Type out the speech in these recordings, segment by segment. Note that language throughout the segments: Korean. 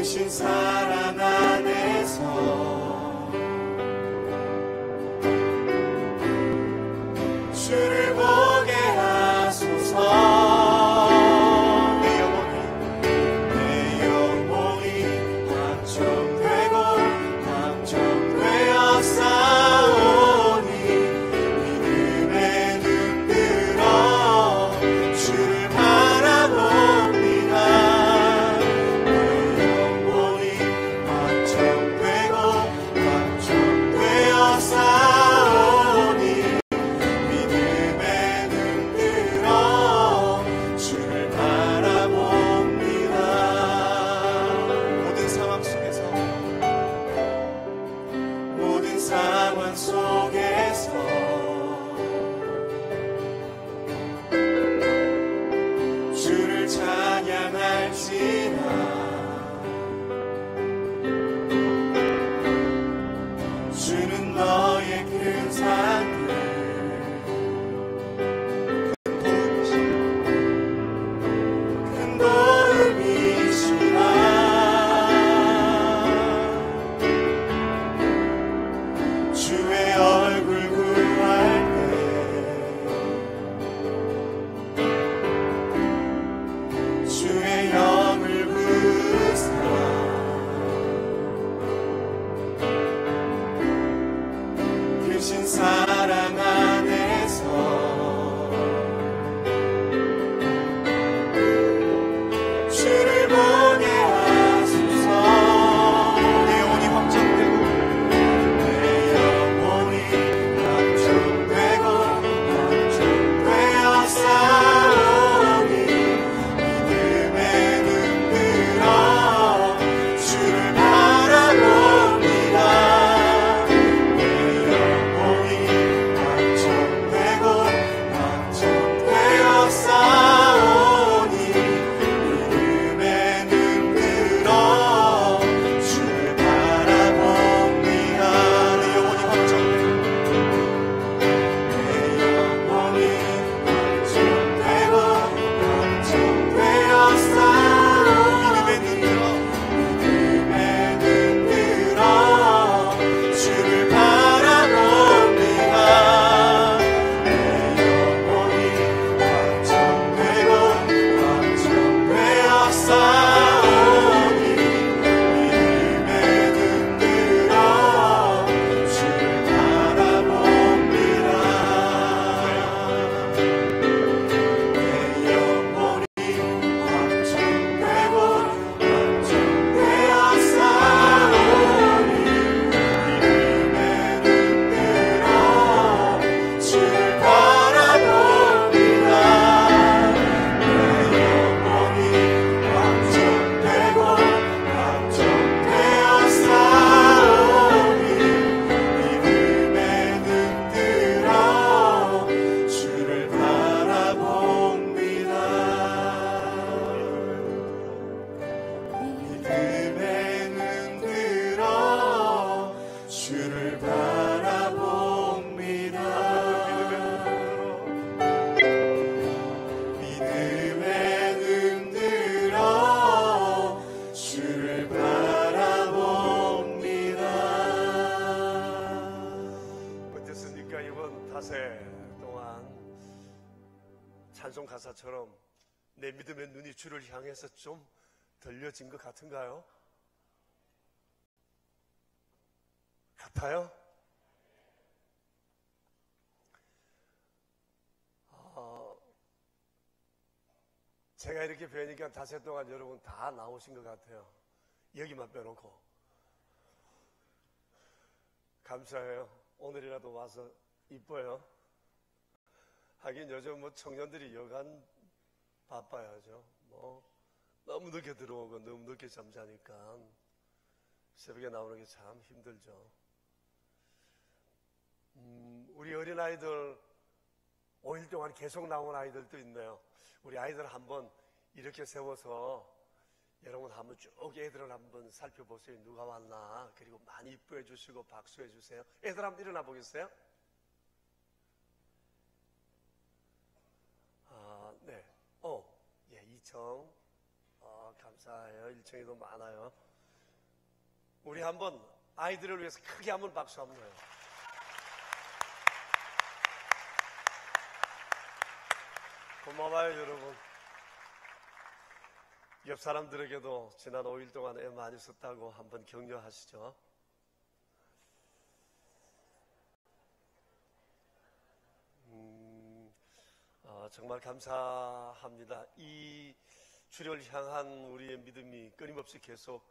크신 사랑 안에서 찬송 가사처럼 내 믿음의 눈이 주를 향해서 좀 들려진 것 같은가요? 같아요? 제가 이렇게 뵈니까 닷새 동안 여러분 다 나오신 것 같아요. 여기만 빼놓고. 감사해요. 오늘이라도 와서 이뻐요. 하긴 요즘 청년들이 여간 바빠야죠. 너무 늦게 들어오고 너무 늦게 잠자니까 새벽에 나오는 게 참 힘들죠. 우리 어린아이들 5일 동안 계속 나온 아이들도 있네요. 우리 아이들 한번 이렇게 세워서 여러분 한번 쭉 애들을 한번 살펴보세요. 누가 왔나. 그리고 많이 이뻐해 주시고 박수해 주세요. 애들 한번 일어나 보겠어요? 네. 예, 2층. 감사해요. 1층에도 많아요. 우리 한번 아이들을 위해서 크게 한번 박수 한번 해요. 고마워요, 여러분. 옆 사람들에게도 지난 5일 동안 애 많이 썼다고 한번 격려하시죠. 정말 감사합니다. 이 주를 향한 우리의 믿음이 끊임없이 계속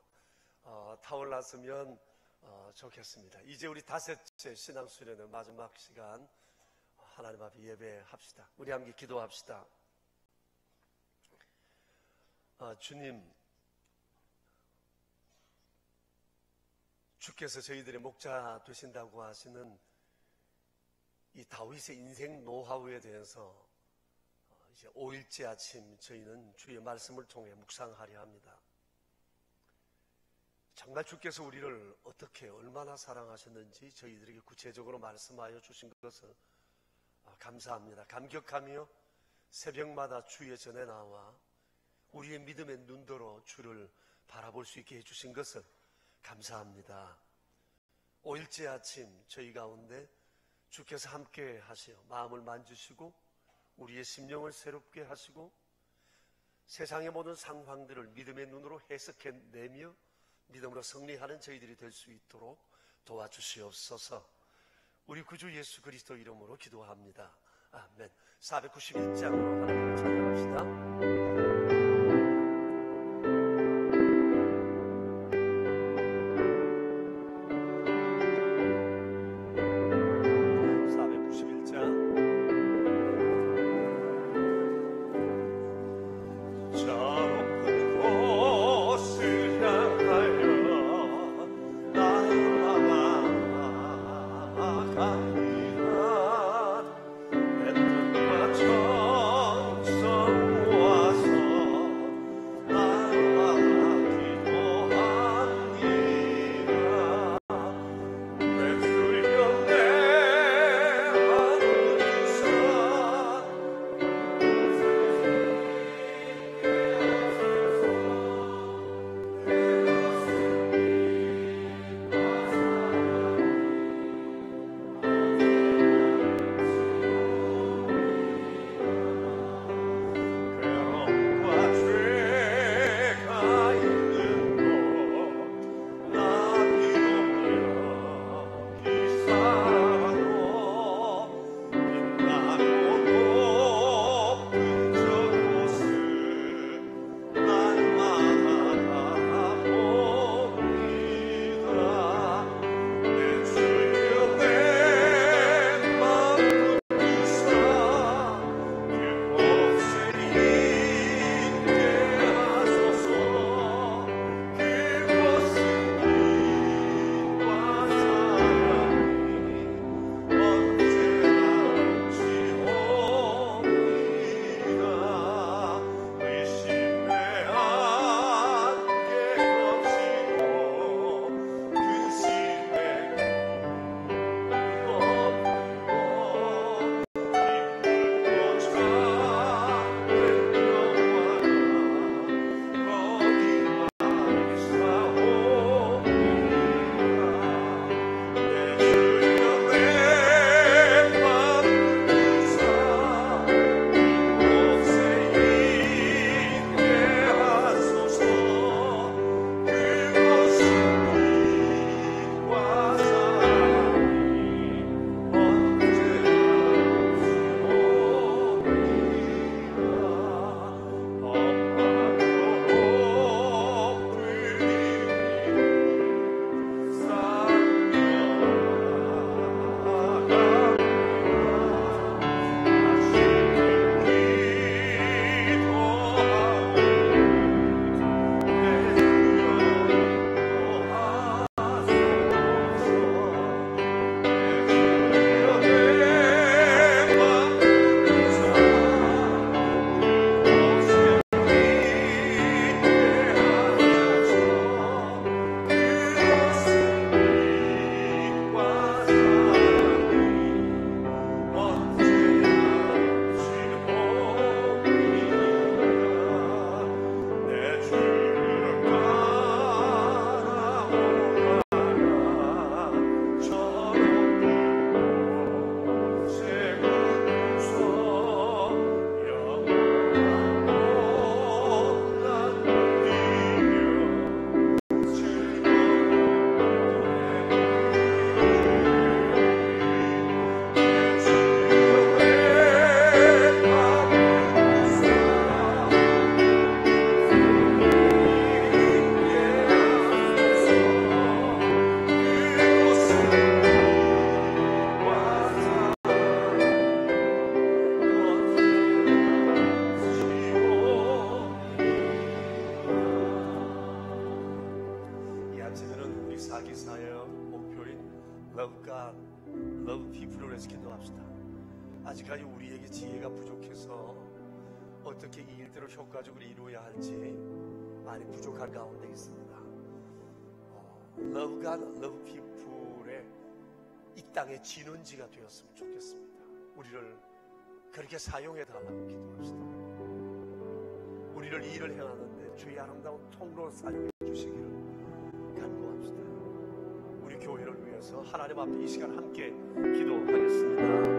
타올랐으면 좋겠습니다. 이제 우리 닷새째 신앙수련의 마지막 시간 하나님 앞에 예배합시다. 우리 함께 기도합시다. 주님, 주께서 저희들의 목자 되신다고 하시는 이 다윗의 인생 노하우에 대해서 이제 5일째 아침 저희는 주의 말씀을 통해 묵상하려 합니다. 정말 주께서 우리를 어떻게 얼마나 사랑하셨는지 저희들에게 구체적으로 말씀하여 주신 것을 감사합니다. 감격하며 새벽마다 주의 전에 나와 우리의 믿음의 눈도로 주를 바라볼 수 있게 해주신 것을 감사합니다. 5일째 아침 저희 가운데 주께서 함께 하시어 마음을 만지시고 우리의 심령을 새롭게 하시고 세상의 모든 상황들을 믿음의 눈으로 해석해내며 믿음으로 승리하는 저희들이 될 수 있도록 도와주시옵소서. 우리 구주 예수 그리스도 이름으로 기도합니다. 아멘. 491장으로 하나님을 찬양합시다. 491장 사기사역 목표인 Love God, Love People을 위해서 기도합시다. 아직까지 우리에게 지혜가 부족해서 어떻게 이 일들을 효과적으로 이루어야 할지 많이 부족한 가운데 있습니다. Love God, Love People의 이 땅의 진원지가 되었으면 좋겠습니다. 우리를 그렇게 사용해 달라고 기도합시다. 우리를 이 일을 행하는데 주의 아름다운 통로로 사용해 주시기를 간구합시다. 우리 교회를 위해서 하나님 앞에 이 시간 함께 기도하겠습니다.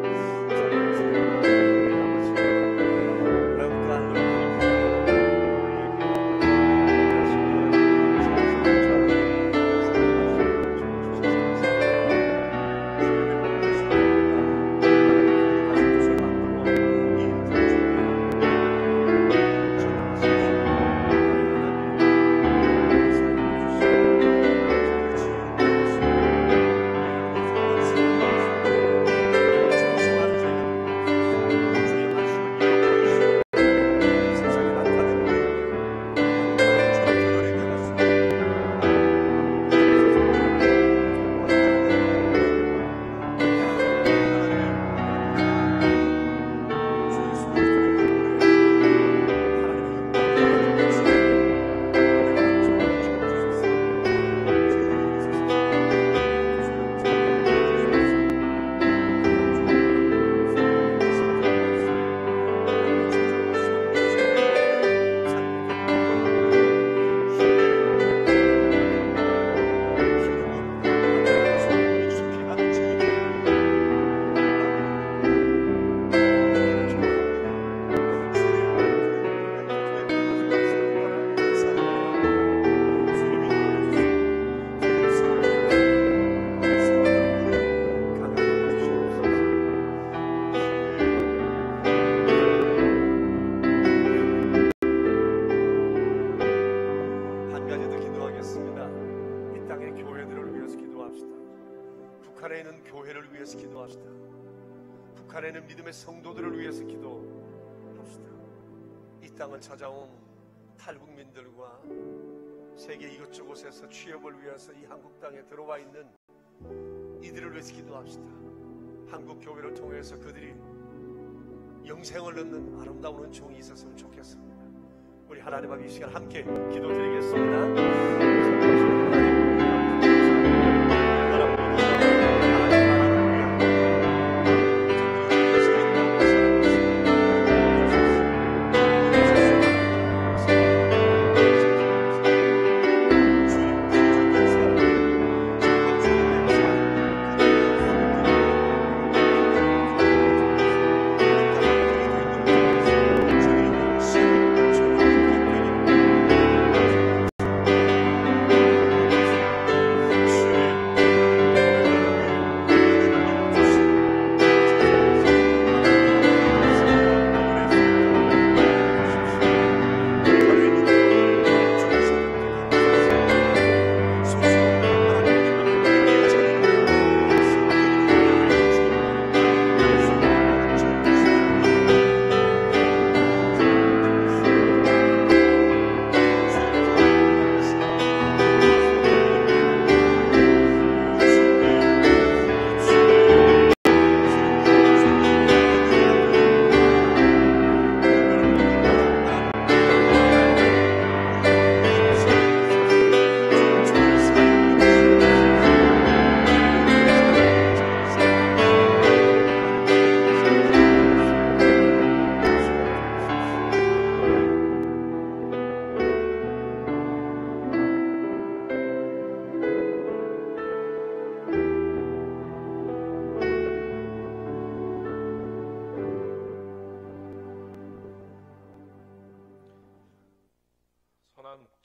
북한에 있는 교회를 위해서 기도합시다. 북한에 있는 믿음의 성도들을 위해서 기도합시다. 이 땅을 찾아온 탈북민들과 세계 이곳저곳에서 취업을 위해서 이 한국 땅에 들어와 있는 이들을 위해서 기도합시다. 한국 교회를 통해서 그들이 영생을 얻는 아름다운 은총이 있었으면 좋겠습니다. 우리 하나님 앞에 이 시간 함께 기도드리겠습니다.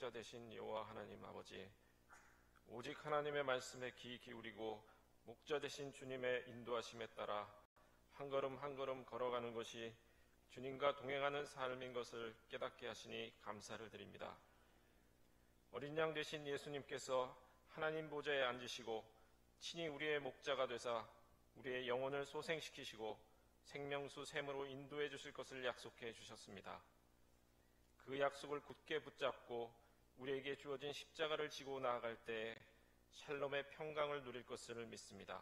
목자 되신 여호와 하나님 아버지, 오직 하나님의 말씀에 귀 기울이고 목자 되신 주님의 인도하심에 따라 한 걸음 한 걸음 걸어가는 것이 주님과 동행하는 삶인 것을 깨닫게 하시니 감사를 드립니다. 어린 양 되신 예수님께서 하나님 보좌에 앉으시고 친히 우리의 목자가 되사 우리의 영혼을 소생시키시고 생명수 샘으로 인도해 주실 것을 약속해 주셨습니다. 그 약속을 굳게 붙잡고 우리에게 주어진 십자가를 지고 나아갈 때 샬롬의 평강을 누릴 것을 믿습니다.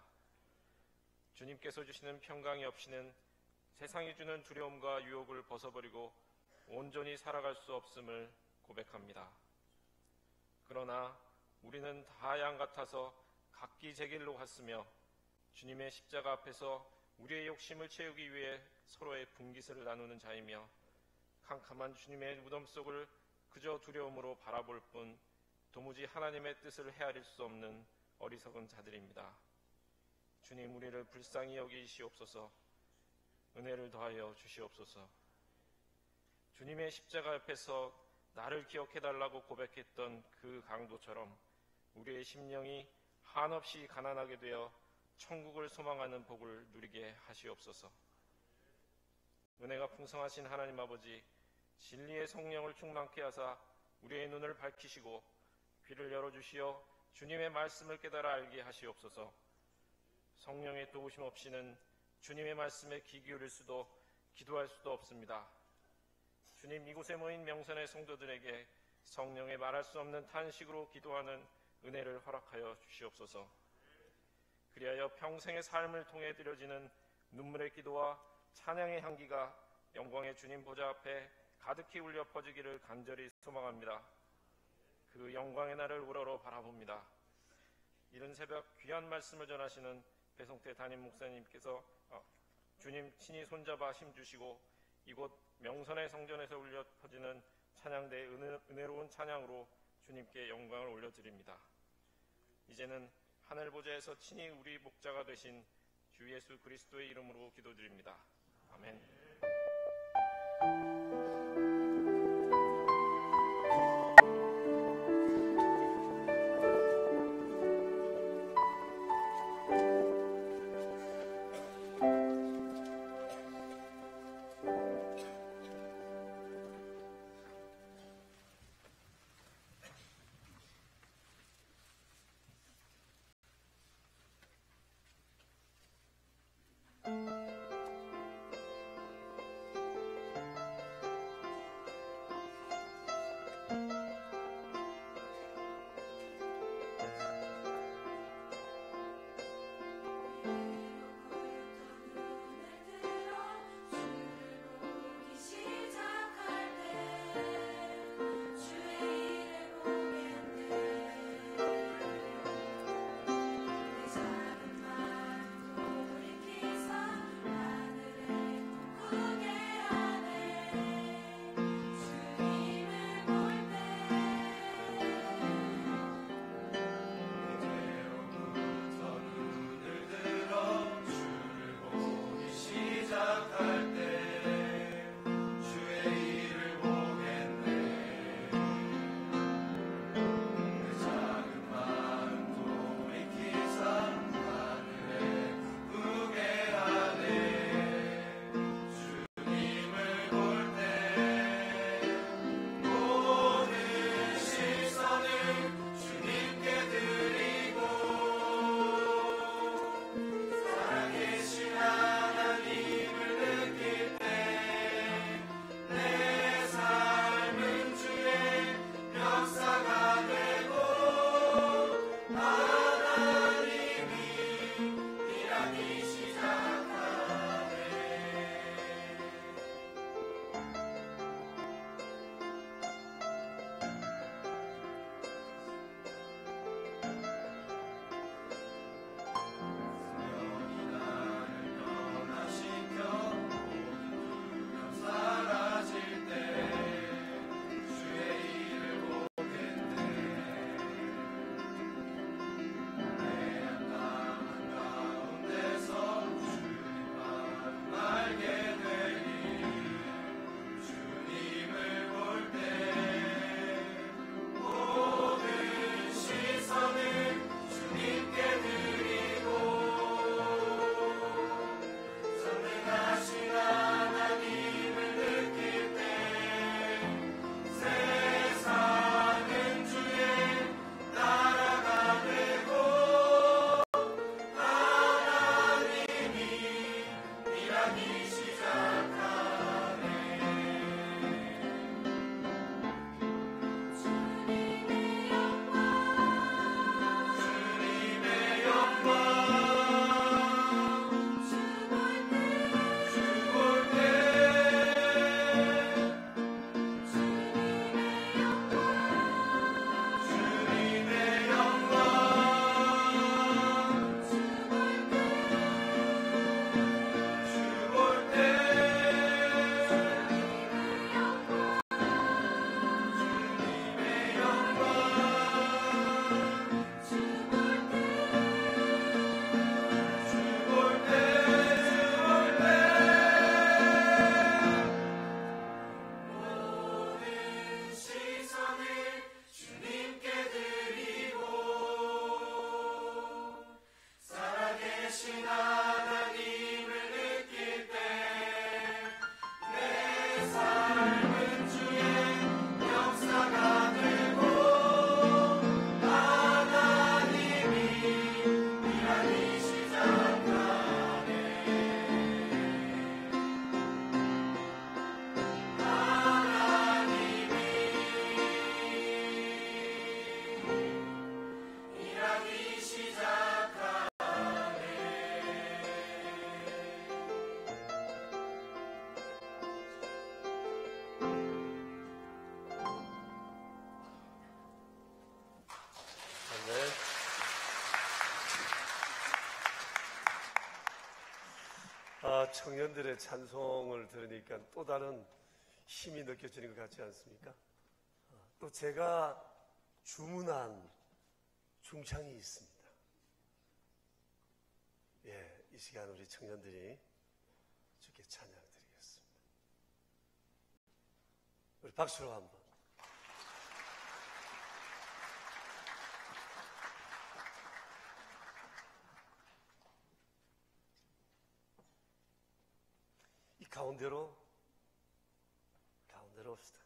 주님께서 주시는 평강이 없이는 세상이 주는 두려움과 유혹을 벗어버리고 온전히 살아갈 수 없음을 고백합니다. 그러나 우리는 다 양 같아서 각기 제 길로 갔으며 주님의 십자가 앞에서 우리의 욕심을 채우기 위해 서로의 분깃을 나누는 자이며 캄캄한 주님의 무덤 속을 그저 두려움으로 바라볼 뿐 도무지 하나님의 뜻을 헤아릴 수 없는 어리석은 자들입니다. 주님, 우리를 불쌍히 여기시옵소서. 은혜를 더하여 주시옵소서. 주님의 십자가 옆에서 나를 기억해달라고 고백했던 그 강도처럼 우리의 심령이 한없이 가난하게 되어 천국을 소망하는 복을 누리게 하시옵소서. 은혜가 풍성하신 하나님 아버지, 진리의 성령을 충만케 하사 우리의 눈을 밝히시고 귀를 열어주시어 주님의 말씀을 깨달아 알게 하시옵소서. 성령의 도우심 없이는 주님의 말씀에 귀 기울일 수도 기도할 수도 없습니다. 주님, 이곳에 모인 명선의 성도들에게 성령의 말할 수 없는 탄식으로 기도하는 은혜를 허락하여 주시옵소서. 그리하여 평생의 삶을 통해 드려지는 눈물의 기도와 찬양의 향기가 영광의 주님 보좌 앞에 가득히 울려 퍼지기를 간절히 소망합니다. 그 영광의 날을 우러러 바라봅니다. 이른 새벽 귀한 말씀을 전하시는 배성태 담임 목사님께서 주님 친히 손잡아 힘주시고 이곳 명선의 성전에서 울려 퍼지는 찬양대의 은혜로운 찬양으로 주님께 영광을 올려드립니다. 이제는 하늘 보좌에서 친히 우리 목자가 되신 주 예수 그리스도의 이름으로 기도드립니다. 아멘. 청년들의 찬송을 들으니까 또 다른 힘이 느껴지는 것 같지 않습니까? 또 제가 주문한 중창이 있습니다. 예, 이 시간 우리 청년들이 주께 찬양을 드리겠습니다. 우리 박수로 한번. 이 가운데로 옵시다.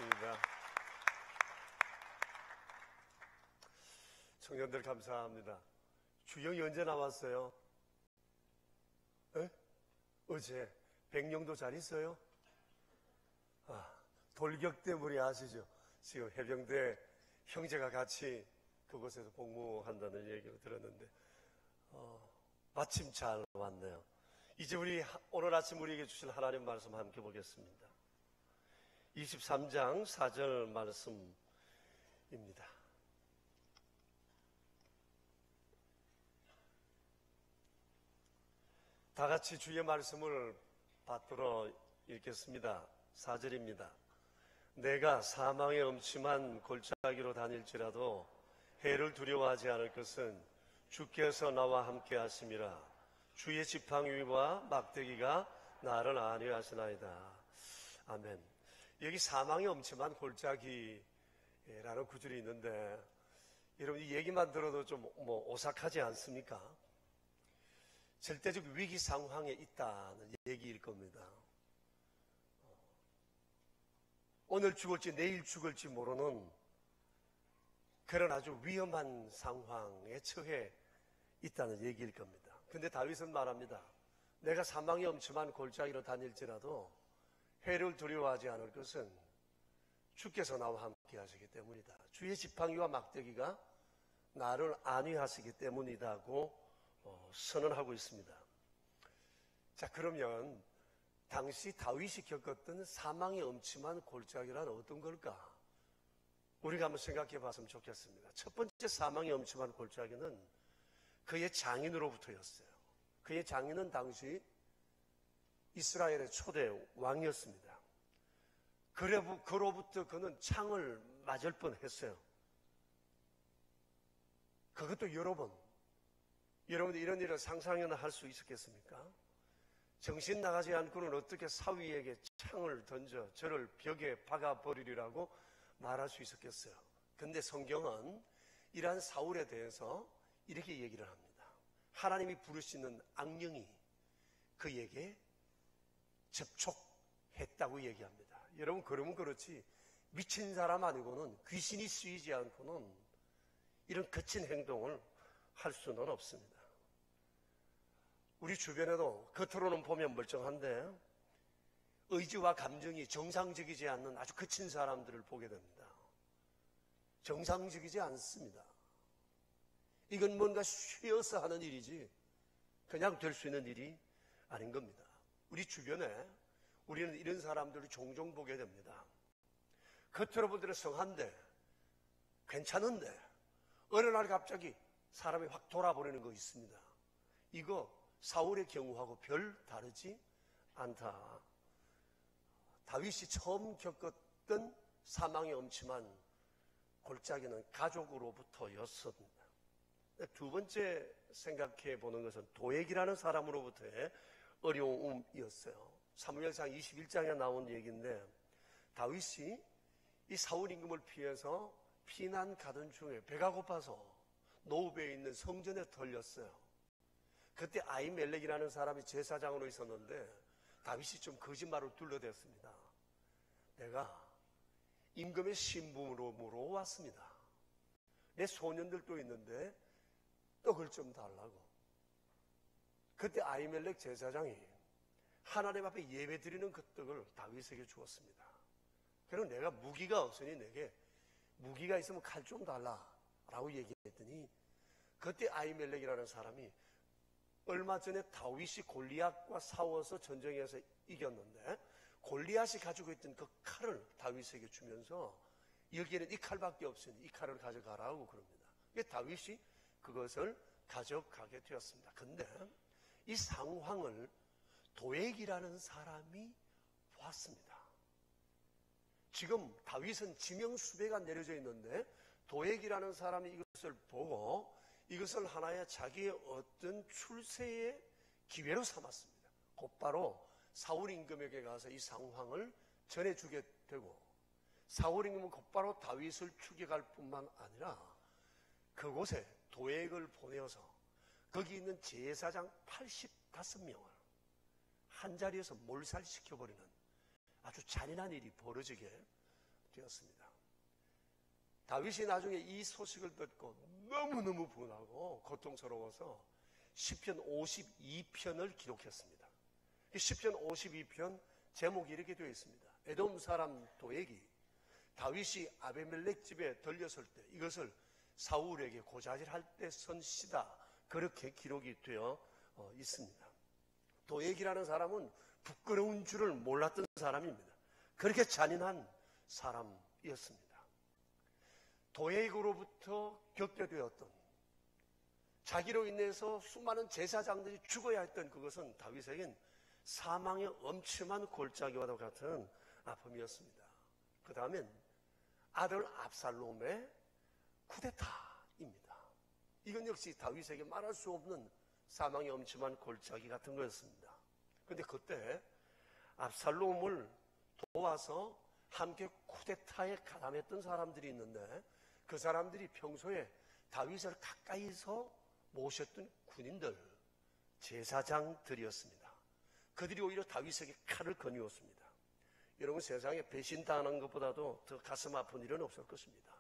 고맙습니다. 청년들 감사합니다. 주영이 언제 나왔어요? 에? 어제. 백령도 잘 있어요? 돌격대 무리 아시죠? 지금 해병대 형제가 같이 그곳에서 복무한다는 얘기를 들었는데 마침 잘 왔네요. 이제 우리 오늘 아침 우리에게 주신 하나님 말씀 함께 보겠습니다. 23장 4절 말씀입니다. 다 같이 주의 말씀을 받들어 읽겠습니다. 4절입니다. 내가 사망의 엄침한 골짜기로 다닐지라도 해를 두려워하지 않을 것은 주께서 나와 함께 하심이라. 주의 지팡이와 막대기가 나를 안위하시나이다. 아멘. 여기 사망의 엄침한 골짜기라는 구절이 있는데 여러분 이 얘기만 들어도 좀 오싹하지 않습니까? 절대적 위기 상황에 있다는 얘기일 겁니다. 오늘 죽을지 내일 죽을지 모르는 그런 아주 위험한 상황에 처해 있다는 얘기일 겁니다. 근데 다윗은 말합니다. 내가 사망의 엄침한 골짜기로 다닐지라도 해를 두려워하지 않을 것은 주께서 나와 함께 하시기 때문이다. 주의 지팡이와 막대기가 나를 안위하시기 때문이다고 선언하고 있습니다. 자, 그러면 당시 다윗이 겪었던 사망의 엄침한 골짜기란 어떤 걸까? 우리가 한번 생각해 봤으면 좋겠습니다. 첫 번째 사망의 엄침한 골짜기는 그의 장인으로부터였어요. 그의 장인은 당시 이스라엘의 초대 왕이었습니다. 그로부터 그는 창을 맞을 뻔했어요. 그것도 여러 번. 여러분들 이런 일을 상상이나 할 수 있었겠습니까? 정신 나가지 않고는 어떻게 사위에게 창을 던져 저를 벽에 박아버리리라고 말할 수 있었겠어요? 근데 성경은 이러한 사울에 대해서 이렇게 얘기를 합니다. 하나님이 부르시는 악령이 그에게 접촉했다고 얘기합니다. 여러분 그러면 그렇지 미친 사람 아니고는 귀신이 쓰이지 않고는 이런 거친 행동을 할 수는 없습니다. 우리 주변에도 겉으로는 보면 멀쩡한데 의지와 감정이 정상적이지 않는 아주 거친 사람들을 보게 됩니다. 정상적이지 않습니다. 이건 뭔가 쉬어서 하는 일이지 그냥 될 수 있는 일이 아닌 겁니다. 우리 주변에 우리는 이런 사람들을 종종 보게 됩니다. 겉으로 볼 때는 성한데 괜찮은데 어느 날 갑자기 사람이 확 돌아버리는 거 있습니다. 이거 사울의 경우하고 별 다르지 않다. 다윗이 처음 겪었던 사망의 엄침한 골짜기는 가족으로부터였습니다. 두 번째 생각해 보는 것은 도액이라는 사람으로부터의 어려움이었어요. 사무엘상 21장에 나온 얘기인데 다윗이 이 사울 임금을 피해서 피난 가던 중에 배가 고파서 노브에 있는 성전에 들렸어요. 그때 아히멜렉이라는 사람이 제사장으로 있었는데 다윗이 좀 거짓말을 둘러댔습니다. 내가 임금의 신부로 왔습니다. 내 소년들도 있는데 떡을 좀 달라고. 그때 아히멜렉 제사장이 하나님 앞에 예배 드리는 그 떡을 다윗에게 주었습니다. 그리고 내가 무기가 없으니 내게 무기가 있으면 칼 좀 달라라고 얘기했더니 그때 아히멜렉이라는 사람이 얼마 전에 다윗이 골리앗과 싸워서 전쟁에서 이겼는데 골리앗이 가지고 있던 그 칼을 다윗에게 주면서 여기에는 이 칼밖에 없으니 이 칼을 가져가라고 그럽니다. 다윗이 그것을 가져가게 되었습니다. 근데 이 상황을 도액이라는 사람이 봤습니다. 지금 다윗은 지명수배가 내려져 있는데 도액이라는 사람이 이것을 보고 이것을 하나의 자기의 어떤 출세의 기회로 삼았습니다. 곧바로 사울 임금에게 가서 이 상황을 전해주게 되고 사울 임금은 곧바로 다윗을 추격할 뿐만 아니라 그곳에 도액을 보내어서 거기 있는 제사장 85명을 한 자리에서 몰살시켜버리는 아주 잔인한 일이 벌어지게 되었습니다. 다윗이 나중에 이 소식을 듣고 너무너무 분하고 고통스러워서 시편 52편을 기록했습니다. 이 시편 52편 제목이 이렇게 되어 있습니다. 에돔 사람 도액이 다윗이 아비멜렉 집에 들렸을 때 이것을 사울에게 고자질할 때 쓴 시다, 그렇게 기록이 되어 있습니다. 도액이라는 사람은 부끄러운 줄을 몰랐던 사람입니다. 그렇게 잔인한 사람이었습니다. 도액으로부터 겪게 되었던, 자기로 인해서 수많은 제사장들이 죽어야 했던 그것은 다윗에겐 사망의 엄침한 골짜기와 같은 아픔이었습니다. 그 다음엔 아들 압살롬의 쿠데타입니다. 이건 역시 다윗에게 말할 수 없는 사망의 엄침한 골짜기 같은 거였습니다. 그런데 그때 압살롬을 도와서 함께 쿠데타에 가담했던 사람들이 있는데, 그 사람들이 평소에 다윗을 가까이서 모셨던 군인들, 제사장들이었습니다. 그들이 오히려 다윗에게 칼을 거뉘었습니다. 여러분, 세상에 배신당하는 것보다도 더 가슴 아픈 일은 없을 것입니다.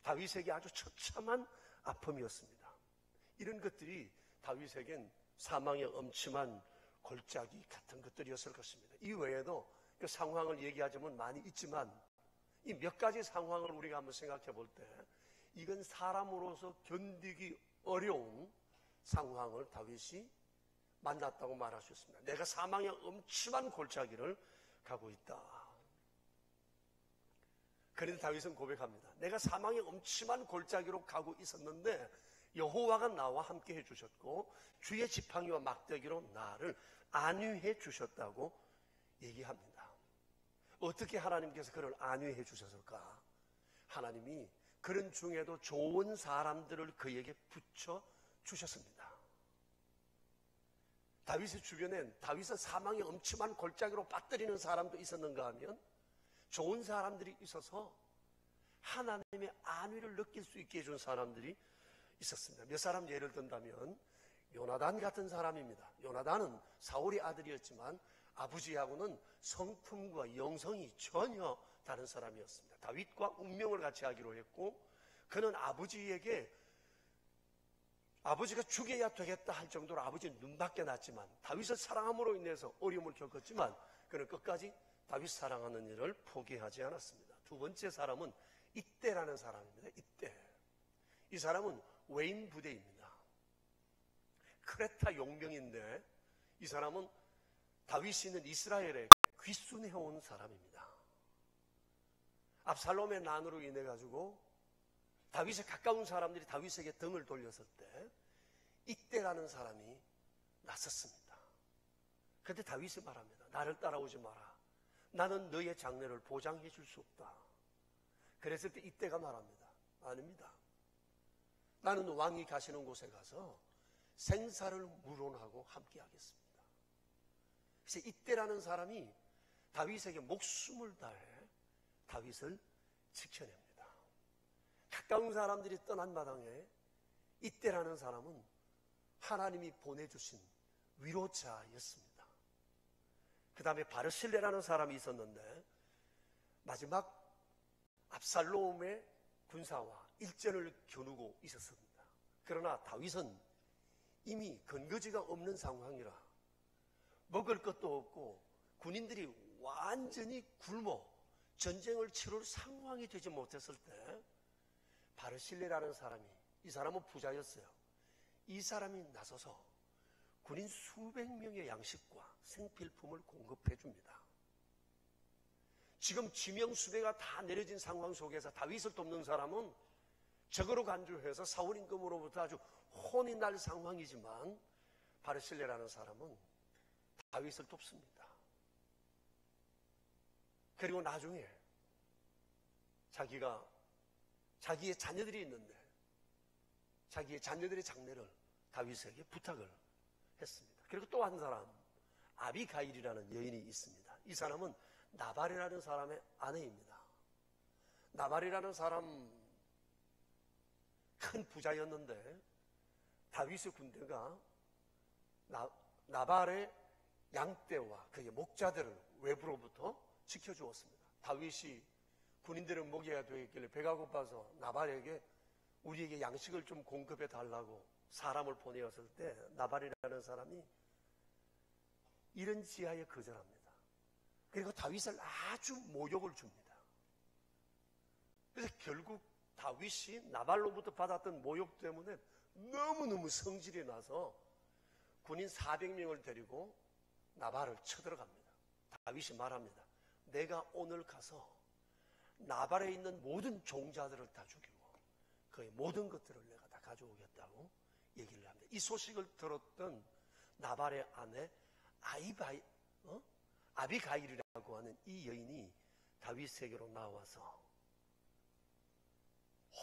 다윗에게 아주 처참한 아픔이었습니다. 이런 것들이 다윗에겐 사망의 엄침한 골짜기 같은 것들이었을 것입니다. 이 외에도 그 상황을 얘기하자면 많이 있지만, 이 몇 가지 상황을 우리가 한번 생각해 볼 때 이건 사람으로서 견디기 어려운 상황을 다윗이 만났다고 말할 수 있습니다. 내가 사망의 엄침한 골짜기를 가고 있다. 그런데 다윗은 고백합니다. 내가 사망의 엄침한 골짜기로 가고 있었는데 여호와가 나와 함께 해주셨고 주의 지팡이와 막대기로 나를 안위해 주셨다고 얘기합니다. 어떻게 하나님께서 그를 안위해 주셨을까? 하나님이 그런 중에도 좋은 사람들을 그에게 붙여 주셨습니다. 다윗의 주변엔 다윗은 사망의 엄침한 골짜기로 빠뜨리는 사람도 있었는가 하면 좋은 사람들이 있어서 하나님의 안위를 느낄 수 있게 해준 사람들이 있었습니다. 몇 사람 예를 든다면 요나단 같은 사람입니다. 요나단은 사울의 아들이었지만 아버지하고는 성품과 영성이 전혀 다른 사람이었습니다. 다윗과 운명을 같이 하기로 했고, 그는 아버지에게 아버지가 죽여야 되겠다 할 정도로 아버지는 눈밖에 났지만, 다윗을 사랑함으로 인해서 어려움을 겪었지만 그는 끝까지 다윗 사랑하는 일을 포기하지 않았습니다. 두 번째 사람은 이때라는 사람입니다. 이때. 이 사람은 외인 부대입니다. 크레타 용병인데 이 사람은 다윗이 있는 이스라엘에 귀순해온 사람입니다. 압살롬의 난으로 인해 가지고 다윗에 가까운 사람들이 다윗에게 등을 돌렸을 때 이때라는 사람이 나섰습니다. 그때 다윗이 말합니다. 나를 따라오지 마라. 나는 너의 장래를 보장해 줄 수 없다. 그랬을 때 이때가 말합니다. 아닙니다. 나는 왕이 가시는 곳에 가서 생사를 물론하고 함께 하겠습니다. 그래서 이때라는 사람이 다윗에게 목숨을 다해 다윗을 지켜냅니다. 가까운 사람들이 떠난 마당에 이때라는 사람은 하나님이 보내주신 위로자였습니다. 그 다음에 바르실레라는 사람이 있었는데 마지막 압살롬의 군사와 일전을 겨누고 있었습니다. 그러나 다윗은 이미 근거지가 없는 상황이라 먹을 것도 없고 군인들이 완전히 굶어 전쟁을 치룰 상황이 되지 못했을 때 바르실레라는 사람이, 이 사람은 부자였어요. 이 사람이 나서서 군인 수백 명의 양식과 생필품을 공급해 줍니다. 지금 지명수배가 다 내려진 상황 속에서 다윗을 돕는 사람은 적으로 간주해서 사울 임금으로부터 아주 혼이 날 상황이지만 바르실레라는 사람은 다윗을 돕습니다. 그리고 나중에 자기의 자녀들이 있는데 자기의 자녀들의 장례를 다윗에게 부탁을 했습니다. 그리고 또 한 사람, 아비가일이라는 여인이 있습니다. 이 사람은 나발이라는 사람의 아내입니다. 나발이라는 사람 큰 부자였는데 다윗의 군대가 나발의 양떼와 그의 목자들을 외부로부터 지켜주었습니다. 다윗이 군인들은 먹여야 되겠길래 배가 고파서 나발에게 우리에게 양식을 좀 공급해 달라고 사람을 보내었을 때 나발이라는 사람이 이런 지하에 거절합니다. 그리고 다윗을 아주 모욕을 줍니다. 그래서 결국 다윗이 나발로부터 받았던 모욕 때문에 너무너무 성질이 나서 군인 400명을 데리고 나발을 쳐들어갑니다. 다윗이 말합니다. 내가 오늘 가서 나발에 있는 모든 종자들을 다 죽이고 그의 모든 것들을 내가 다 가져오겠다고 얘기를 합니다. 이 소식을 들었던 나발의 아내 아비가일이라고 하는 이 여인이 다윗에게로 나와서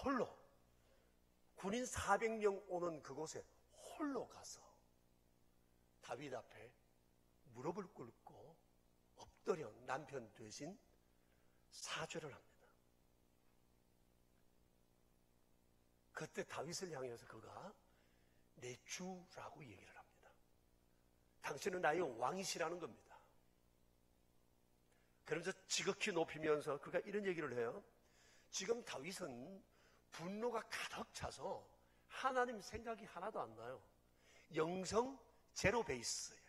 홀로 군인 400명 오는 그곳에 홀로 가서 다윗 앞에 무릎을 꿇고 엎드려 남편 대신 사죄를 합니다. 그때 다윗을 향해서 그가 내 주라고 얘기를 합니다. 당신은 나의 왕이시라는 겁니다. 그러면서 지극히 높이면서 그가 이런 얘기를 해요. 지금 다윗은 분노가 가득 차서 하나님 생각이 하나도 안 나요. 영성 제로 베이스였어요.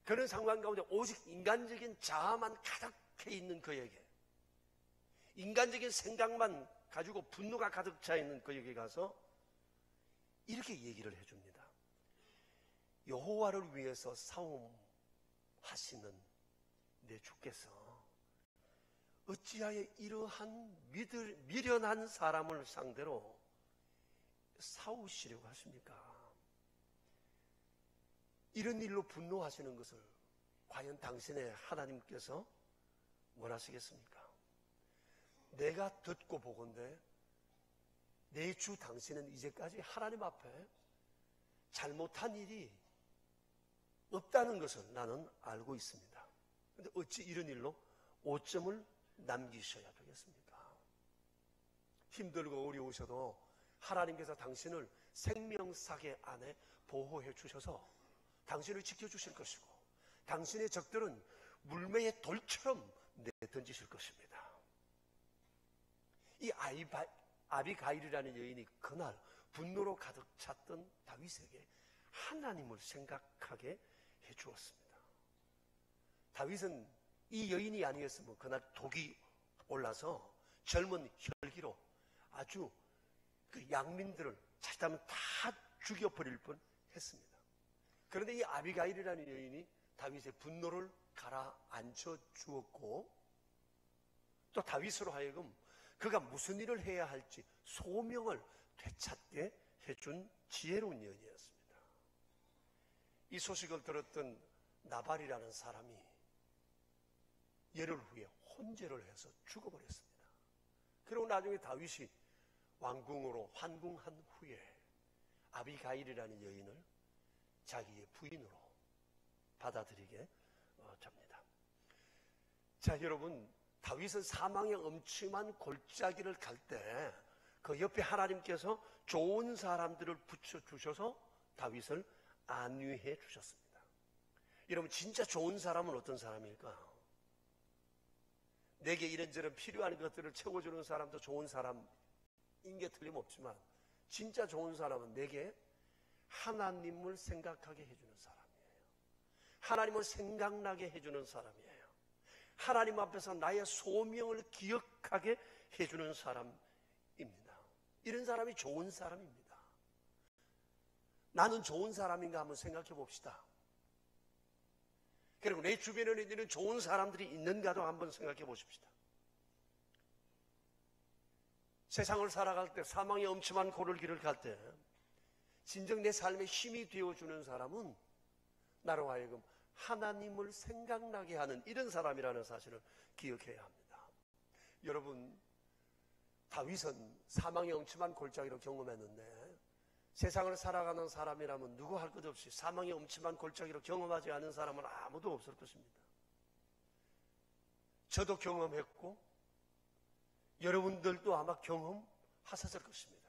그런 상황 가운데 오직 인간적인 자아만 가득해 있는 그에게, 인간적인 생각만 가지고 분노가 가득 차 있는 그에게 가서 이렇게 얘기를 해줍니다. 여호와를 위해서 싸움하시는 내 주께서 어찌하여 이러한 미련한 사람을 상대로 싸우시려고 하십니까? 이런 일로 분노하시는 것을 과연 당신의 하나님께서 원하시겠습니까? 내가 듣고 보건대 내 주 당신은 이제까지 하나님 앞에 잘못한 일이 없다는 것을 나는 알고 있습니다. 그런데 어찌 이런 일로 오점을 남기셔야 되겠습니까? 힘들고 어려우셔도 하나님께서 당신을 생명사계 안에 보호해 주셔서 당신을 지켜주실 것이고 당신의 적들은 물매의 돌처럼 내던지실 것입니다. 이 아비가일이라는 여인이 그날 분노로 가득 찼던 다윗에게 하나님을 생각하게 해주었습니다. 다윗은 이 여인이 아니었으면 그날 독이 올라서 젊은 혈기로 아주 그 양민들을 자칫하면 다 죽여버릴 뻔했습니다. 그런데 이 아비가일이라는 여인이 다윗의 분노를 가라앉혀 주었고 또 다윗으로 하여금 그가 무슨 일을 해야 할지 소명을 되찾게 해준 지혜로운 여인이었습니다. 이 소식을 들었던 나발이라는 사람이 열흘 후에 혼죄를 해서 죽어버렸습니다. 그리고 나중에 다윗이 왕궁으로 환궁한 후에 아비가일이라는 여인을 자기의 부인으로 받아들이게 됩니다. 자, 여러분, 다윗은 사망의 엄침한 골짜기를 갈 때 그 옆에 하나님께서 좋은 사람들을 붙여주셔서 다윗을 안위해 주셨습니다. 여러분, 진짜 좋은 사람은 어떤 사람일까? 내게 이런저런 필요한 것들을 채워주는 사람도 좋은 사람인 게 틀림없지만 진짜 좋은 사람은 내게 하나님을 생각하게 해주는 사람이에요. 하나님을 생각나게 해주는 사람이에요. 하나님 앞에서 나의 소명을 기억하게 해주는 사람입니다. 이런 사람이 좋은 사람입니다. 나는 좋은 사람인가 한번 생각해 봅시다. 그리고 내 주변에는 이런 좋은 사람들이 있는가도 한번 생각해 보십시다. 세상을 살아갈 때, 사망의 엄침한 고를 길을 갈 때 진정 내 삶의 힘이 되어주는 사람은 나로 하여금 하나님을 생각나게 하는 이런 사람이라는 사실을 기억해야 합니다. 여러분, 다윗은 사망의 엄침한 골짜기로 경험했는데 세상을 살아가는 사람이라면 누구 할 것 없이 사망의 엄침한 골짜기로 경험하지 않은 사람은 아무도 없을 것입니다. 저도 경험했고 여러분들도 아마 경험하셨을 것입니다.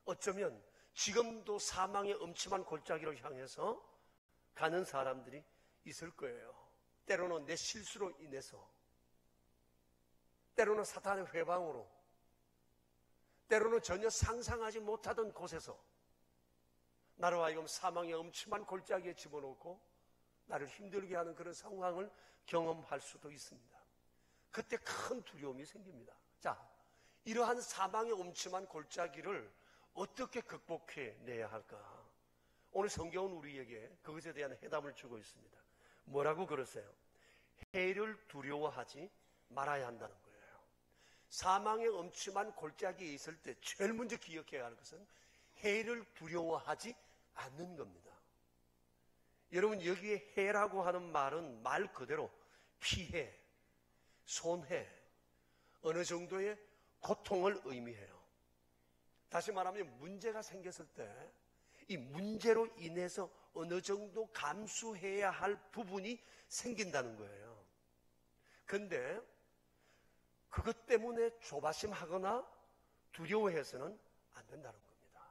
어쩌면 지금도 사망의 엄침한 골짜기로 향해서 가는 사람들이 있을 거예요. 때로는 내 실수로 인해서 때로는 사탄의 회방으로, 때로는 전혀 상상하지 못하던 곳에서 나로 하여금 사망의 엄침한 골짜기에 집어넣고 나를 힘들게 하는 그런 상황을 경험할 수도 있습니다. 그때 큰 두려움이 생깁니다. 자, 이러한 사망의 엄침한 골짜기를 어떻게 극복해내야 할까? 오늘 성경은 우리에게 그것에 대한 해답을 주고 있습니다. 뭐라고 그러세요? 해를 두려워하지 말아야 한다는 거예요. 사망의 엄침한 골짜기에 있을 때 제일 먼저 기억해야 할 것은 해를 두려워하지 않는 겁니다. 여러분, 여기에 해라고 하는 말은 말 그대로 피해, 손해, 어느 정도의 고통을 의미해요. 다시 말하면 문제가 생겼을 때 이 문제로 인해서 어느 정도 감수해야 할 부분이 생긴다는 거예요. 그런데 그것 때문에 조바심하거나 두려워해서는 안 된다는 겁니다.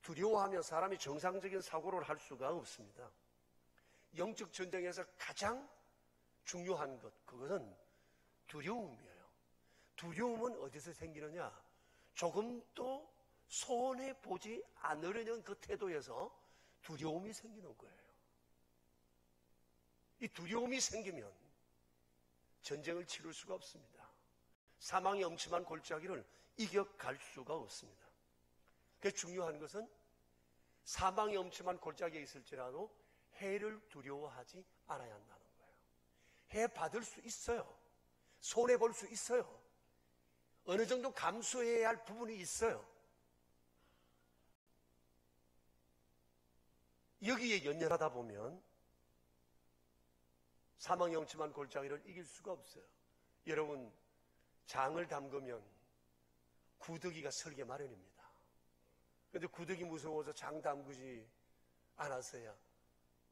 두려워하면 사람이 정상적인 사고를 할 수가 없습니다. 영적 전쟁에서 가장 중요한 것, 그것은 두려움이에요. 두려움은 어디서 생기느냐? 조금도 손해보지 않으려는 그 태도에서 두려움이 생기는 거예요. 이 두려움이 생기면 전쟁을 치를 수가 없습니다. 사망의 엄침한 골짜기를 이겨갈 수가 없습니다. 그래서 중요한 것은 사망의 엄침한 골짜기에 있을지라도 해를 두려워하지 않아야 한다는 거예요. 해 받을 수 있어요. 손해볼 수 있어요. 어느 정도 감수해야 할 부분이 있어요. 여기에 연연하다 보면 사망의 엄침한 골짜기를 이길 수가 없어요. 여러분, 장을 담그면 구더기가 설게 마련입니다. 그런데 구더기 무서워서 장 담그지 않았어야,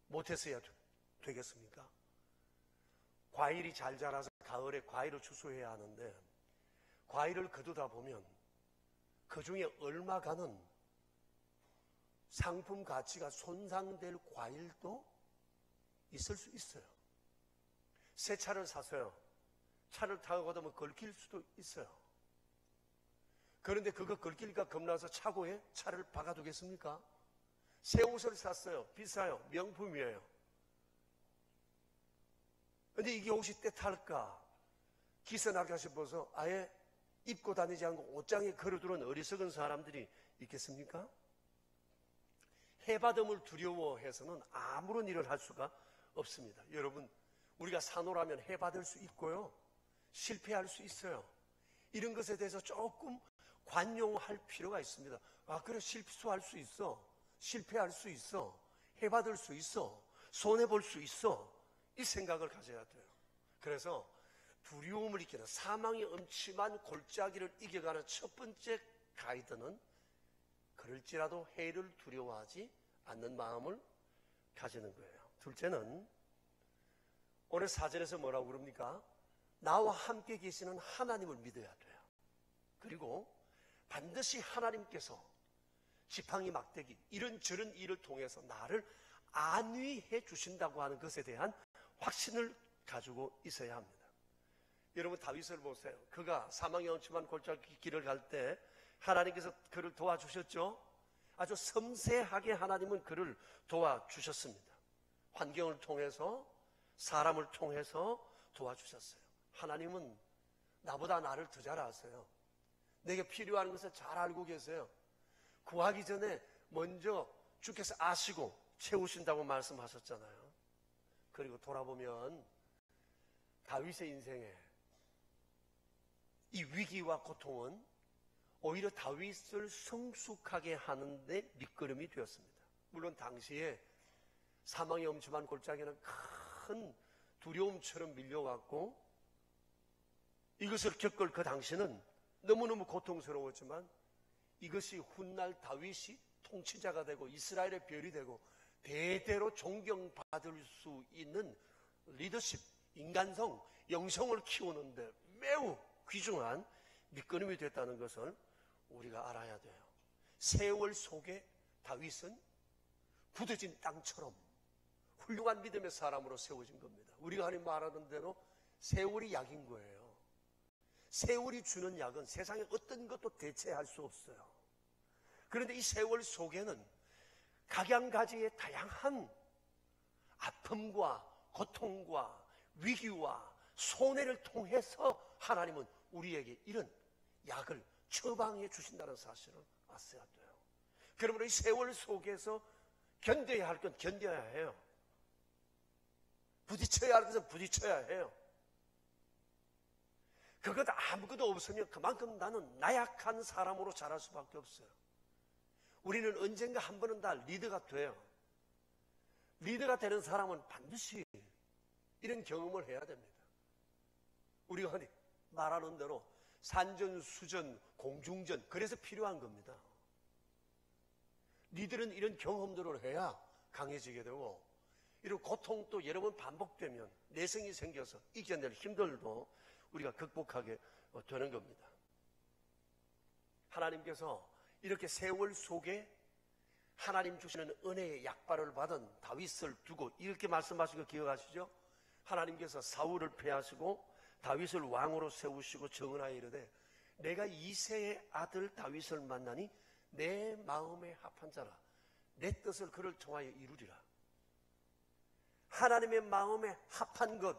못했어야 되겠습니까? 과일이 잘 자라서 가을에 과일을 추수해야 하는데 과일을 거두다 보면 그 중에 얼마가는 상품 가치가 손상될 과일도 있을 수 있어요. 새 차를 사서요. 차를 타고 가다 보면 걸릴 수도 있어요. 그런데 그거 걸릴까 겁나서 차고에 차를 박아두겠습니까? 새 옷을 샀어요. 비싸요. 명품이에요. 근데 이게 옷이 때탈까? 기스날까 싶어서 아예 입고 다니지 않고 옷장에 걸어두는 어리석은 사람들이 있겠습니까? 해받음을 두려워해서는 아무런 일을 할 수가 없습니다. 여러분, 우리가 산호라면 해받을 수 있고요. 실패할 수 있어요. 이런 것에 대해서 조금 관용할 필요가 있습니다. 아, 그래, 실수할 수 있어. 실패할 수 있어. 해받을 수 있어. 손해볼 수 있어. 이 생각을 가져야 돼요. 그래서 두려움을 이기는, 사망의 엄침한 골짜기를 이겨가는 첫 번째 가이드는 그럴지라도 해를 두려워하지 않는 마음을 가지는 거예요. 둘째는 오늘 4절에서 뭐라고 그럽니까? 나와 함께 계시는 하나님을 믿어야 돼요. 그리고 반드시 하나님께서 지팡이 막대기 이런저런 일을 통해서 나를 안위해 주신다고 하는 것에 대한 확신을 가지고 있어야 합니다. 여러분, 다윗을 보세요. 그가 사망의 엄침한 골짜기 길을 갈 때 하나님께서 그를 도와주셨죠? 아주 섬세하게 하나님은 그를 도와주셨습니다. 환경을 통해서, 사람을 통해서 도와주셨어요. 하나님은 나보다 나를 더 잘 아세요. 내게 필요한 것을 잘 알고 계세요. 구하기 전에 먼저 주께서 아시고 채우신다고 말씀하셨잖아요. 그리고 돌아보면 다윗의 인생에 이 위기와 고통은 오히려 다윗을 성숙하게 하는데 밑거름이 되었습니다. 물론 당시에 사망의 엄침한 골짜기는 큰 두려움처럼 밀려왔고 이것을 겪을 그 당시는 너무너무 고통스러웠지만 이것이 훗날 다윗이 통치자가 되고 이스라엘의 별이 되고 대대로 존경받을 수 있는 리더십, 인간성, 영성을 키우는데 매우 귀중한 밑거름이 됐다는 것을 우리가 알아야 돼요. 세월 속에 다윗은 굳어진 땅처럼 훌륭한 믿음의 사람으로 세워진 겁니다. 우리가 흔히 말하는 대로 세월이 약인 거예요. 세월이 주는 약은 세상의 어떤 것도 대체할 수 없어요. 그런데 이 세월 속에는 각양가지의 다양한 아픔과 고통과 위기와 손해를 통해서 하나님은 우리에게 이런 약을 처방해 주신다는 사실을 아셔야 돼요. 그러므로 이 세월 속에서 견뎌야 할 건 견뎌야 해요. 부딪혀야 할 것은 부딪혀야 해요. 그것 아무것도 없으면 그만큼 나는 나약한 사람으로 자랄 수밖에 없어요. 우리는 언젠가 한 번은 다 리더가 돼요. 리더가 되는 사람은 반드시 이런 경험을 해야 됩니다. 우리가 흔히 말하는 대로 산전수전, 공중전, 그래서 필요한 겁니다. 리더는 이런 경험들을 해야 강해지게 되고, 이런 고통도 여러 번 반복되면 내성이 생겨서 이겨낼 힘들도 우리가 극복하게 되는 겁니다. 하나님께서 이렇게 세월 속에 하나님 주시는 은혜의 약발을 받은 다윗을 두고 이렇게 말씀하신 거 기억하시죠? 하나님께서 사울을 패하시고 다윗을 왕으로 세우시고 정언하여 이르되 내가 이새의 아들 다윗을 만나니 내 마음에 합한 자라 내 뜻을 그를 통하여 이루리라. 하나님의 마음에 합한 것,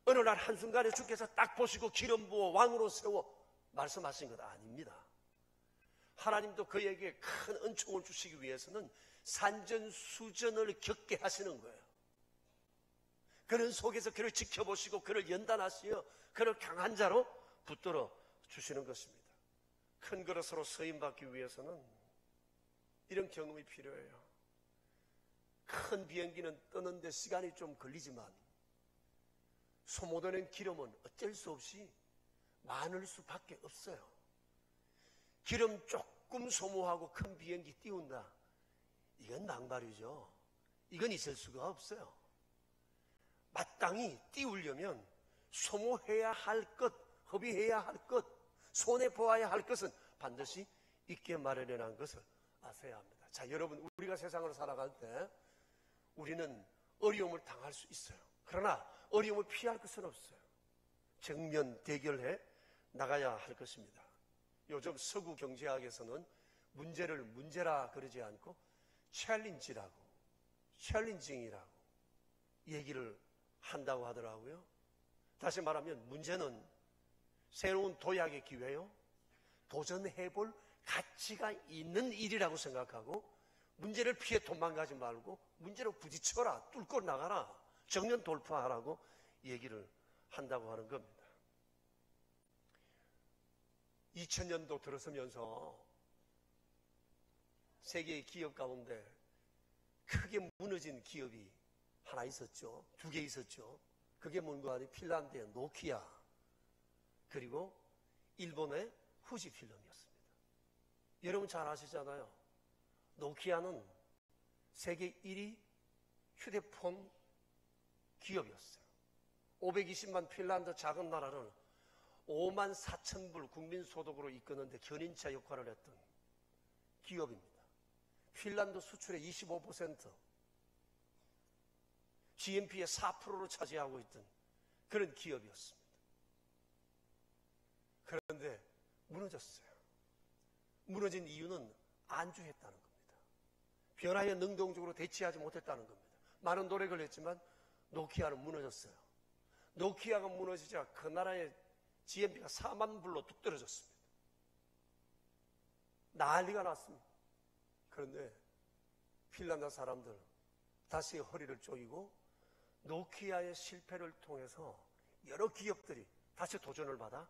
어느 날 한순간에 주께서 딱 보시고 기름 부어 왕으로 세워 말씀하신 것 아닙니다. 하나님도 그에게 큰 은총을 주시기 위해서는 산전수전을 겪게 하시는 거예요. 그런 속에서 그를 지켜보시고 그를 연단하시어 그를 강한 자로 붙들어 주시는 것입니다. 큰 그릇으로 서임받기 위해서는 이런 경험이 필요해요. 큰 비행기는 뜨는데 시간이 좀 걸리지만 소모되는 기름은 어쩔 수 없이 많을 수밖에 없어요. 기름 조금 소모하고 큰 비행기 띄운다. 이건 낭발이죠. 이건 있을 수가 없어요. 마땅히 띄우려면 소모해야 할 것, 허비해야 할 것, 손해보아야 할 것은 반드시 있게 마련해놓은 것을 아셔야 합니다. 자, 여러분, 우리가 세상을 살아갈 때 우리는 어려움을 당할 수 있어요. 그러나 어려움을 피할 것은 없어요. 정면 대결해 나가야 할 것입니다. 요즘 서구 경제학에서는 문제를 문제라 그러지 않고 챌린징이라고 얘기를 한다고 하더라고요. 다시 말하면 문제는 새로운 도약의 기회요, 도전해볼 가치가 있는 일이라고 생각하고 문제를 피해 도망가지 말고 문제로 부딪혀라, 뚫고 나가라, 정면 돌파하라고 얘기를 한다고 하는 겁니다. 2000년도 들어서면서 세계의 기업 가운데 크게 무너진 기업이 하나 있었죠. 두 개 있었죠. 그게 뭔가 하니 핀란드의 노키아, 그리고 일본의 후지필름이었습니다. 여러분 잘 아시잖아요. 노키아는 세계 1위 휴대폰 기업이었어요. 520만 핀란드 작은 나라를 5만 4천 불 국민소득으로 이끄는데 견인차 역할을 했던 기업입니다. 핀란드 수출의 25%, GNP의 4%를 차지하고 있던 그런 기업이었습니다. 그런데 무너졌어요. 무너진 이유는 안주했다는 겁니다. 변화에 능동적으로 대처하지 못했다는 겁니다. 많은 노력을 했지만 노키아는 무너졌어요. 노키아가 무너지자 그 나라의 GNP가 4만 불로 뚝 떨어졌습니다. 난리가 났습니다. 그런데 핀란드 사람들 다시 허리를 쪼이고 노키아의 실패를 통해서 여러 기업들이 다시 도전을 받아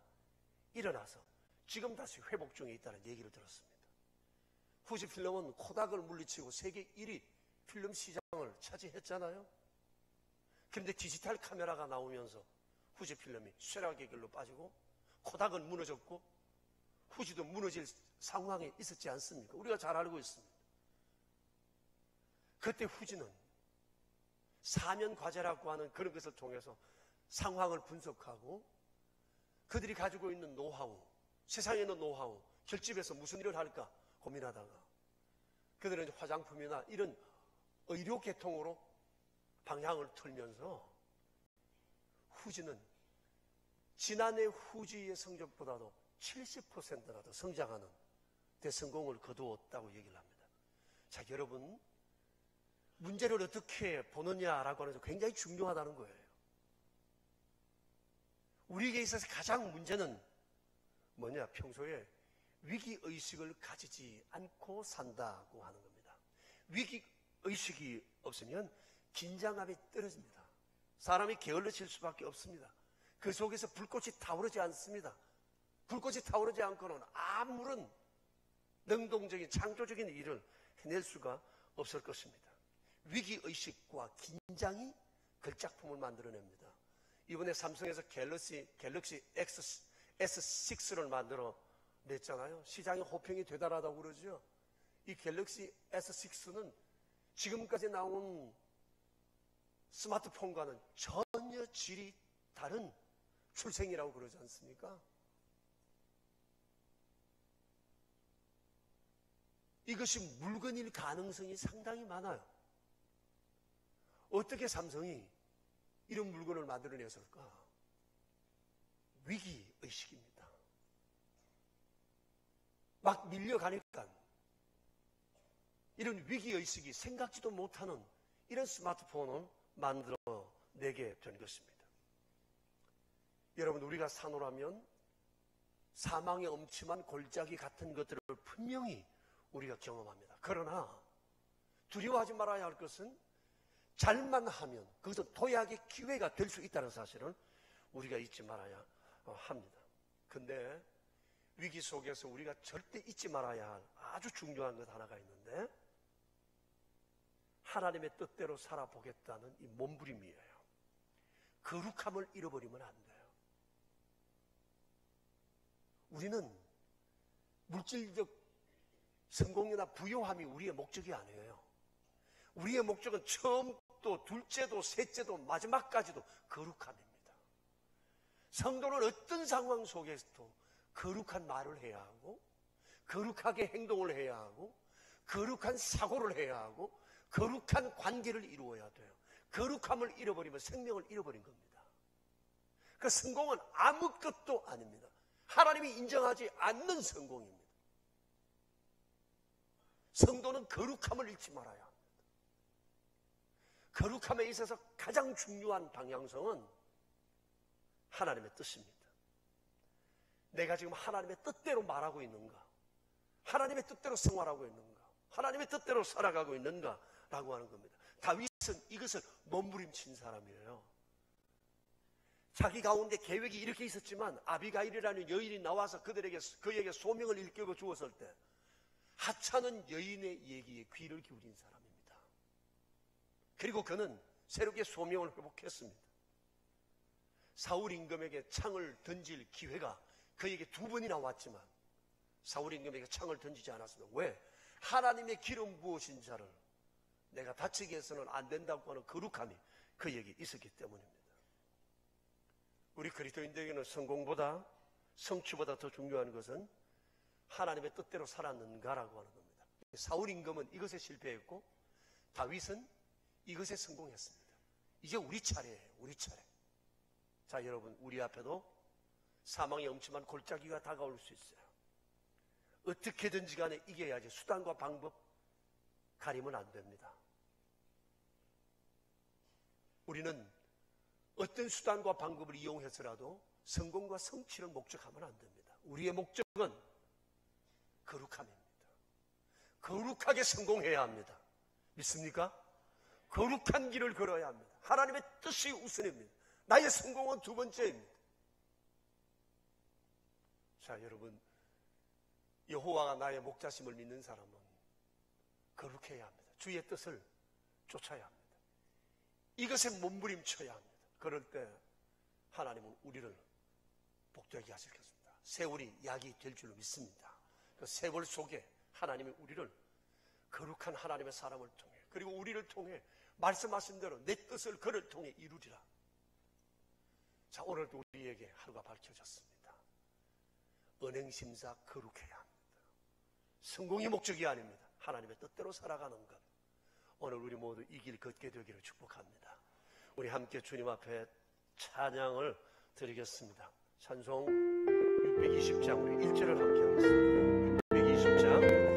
일어나서 지금 다시 회복 중에 있다는 얘기를 들었습니다. 후지필름은 코닥을 물리치고 세계 1위 필름 시장을 차지했잖아요. 그런데 디지털 카메라가 나오면서 후지필름이 쇠락의 길로 빠지고 코닥은 무너졌고 후지도 무너질 상황에 있었지 않습니까? 우리가 잘 알고 있습니다. 그때 후지는 사면 과제라고 하는 그런 것을 통해서 상황을 분석하고 그들이 가지고 있는 노하우, 세상에 있는 노하우, 결집해서 무슨 일을 할까 고민하다가 그들은 화장품이나 이런 의료 계통으로 방향을 틀면서 후지는 지난해 후지의 성적보다도 70%나 더 성장하는 대성공을 거두었다고 얘기를 합니다. 자, 여러분, 문제를 어떻게 보느냐라고 하는 게 굉장히 중요하다는 거예요. 우리에게 있어서 가장 문제는 뭐냐? 평소에 위기의식을 가지지 않고 산다고 하는 겁니다. 위기의식이 없으면 긴장감이 떨어집니다. 사람이 게을러질 수밖에 없습니다. 그 속에서 불꽃이 타오르지 않습니다. 불꽃이 타오르지 않고는 아무런 능동적인 창조적인 일을 해낼 수가 없을 것입니다. 위기의식과 긴장이 걸작품을 만들어냅니다. 이번에 삼성에서 갤럭시 S6를 만들어 냈잖아요. 시장의 호평이 대단하다고 그러죠. 이 갤럭시 S6는 지금까지 나온 스마트폰과는 전혀 질이 다른 출생이라고 그러지 않습니까? 이것이 물건일 가능성이 상당히 많아요. 어떻게 삼성이 이런 물건을 만들어냈을까? 위기의식입니다. 막 밀려가니까 이런 위기의식이 생각지도 못하는 이런 스마트폰을 만들어내게 된 것입니다. 여러분, 우리가 산호라면 사망의 엄침한 골짜기 같은 것들을 분명히 우리가 경험합니다. 그러나 두려워하지 말아야 할 것은 잘만 하면 그것은 도약의 기회가 될 수 있다는 사실을 우리가 잊지 말아야 합니다. 근데 위기 속에서 우리가 절대 잊지 말아야 할 아주 중요한 것 하나가 있는데, 하나님의 뜻대로 살아보겠다는 이 몸부림이에요. 거룩함을 잃어버리면 안 돼요. 우리는 물질적 성공이나 부요함이 우리의 목적이 아니에요. 우리의 목적은 처음도 둘째도 셋째도 마지막까지도 거룩함입니다. 성도는 어떤 상황 속에서도 거룩한 말을 해야 하고, 거룩하게 행동을 해야 하고, 거룩한 사고를 해야 하고, 거룩한 관계를 이루어야 돼요. 거룩함을 잃어버리면 생명을 잃어버린 겁니다. 그 성공은 아무것도 아닙니다. 하나님이 인정하지 않는 성공입니다. 성도는 거룩함을 잃지 말아야 합니다. 거룩함에 있어서 가장 중요한 방향성은 하나님의 뜻입니다. 내가 지금 하나님의 뜻대로 말하고 있는가? 하나님의 뜻대로 생활하고 있는가? 하나님의 뜻대로 살아가고 있는가? 라고 하는 겁니다. 다윗은 이것을 몸부림친 사람이에요. 자기 가운데 계획이 이렇게 있었지만 아비가일이라는 여인이 나와서 그에게 소명을 일깨워 주었을 때 하찮은 여인의 얘기에 귀를 기울인 사람입니다. 그리고 그는 새롭게 소명을 회복했습니다. 사울 임금에게 창을 던질 기회가 그에게 2번이나 왔지만 사울 임금에게 창을 던지지 않았습니다. 왜? 하나님의 기름 부으신 자를 내가 다치게 해서는 안 된다고 하는 거룩함이 그에게 있었기 때문입니다. 우리 그리스도인들에게는 성공보다 성취보다 더 중요한 것은 하나님의 뜻대로 살았는가라고 하는 겁니다. 사울 임금은 이것에 실패했고 다윗은 이것에 성공했습니다. 이제 우리 차례예요. 우리 차례. 자, 여러분, 우리 앞에도 사망의 엄침한 골짜기가 다가올 수 있어요. 어떻게든지 간에 이겨야지. 수단과 방법 가리면 안 됩니다. 우리는 어떤 수단과 방법을 이용해서라도 성공과 성취를 목적하면 안 됩니다. 우리의 목적은 거룩함입니다. 거룩하게 성공해야 합니다. 믿습니까? 거룩한 길을 걸어야 합니다. 하나님의 뜻이 우선입니다. 나의 성공은 2번째입니다. 자, 여러분, 여호와가 나의 목자심을 믿는 사람은 거룩해야 합니다. 주의 뜻을 쫓아야 합니다. 이것에 몸부림쳐야 합니다. 그럴 때 하나님은 우리를 복되게 하실 것입니다. 세월이 약이 될 줄로 믿습니다. 그 세월 속에 하나님이 우리를 거룩한 하나님의 사람을 통해, 그리고 우리를 통해 말씀하신 대로 내 뜻을 그를 통해 이루리라. 자, 오늘도 우리에게 하루가 밝혀졌습니다. 은행심사 거룩해야 합니다. 성공이 목적이 아닙니다. 하나님의 뜻대로 살아가는 것. 오늘 우리 모두 이 길 걷게 되기를 축복합니다. 우리 함께 주님 앞에 찬양을 드리겠습니다. 찬송 620장 우리 1절을 함께 하겠습니다. 620장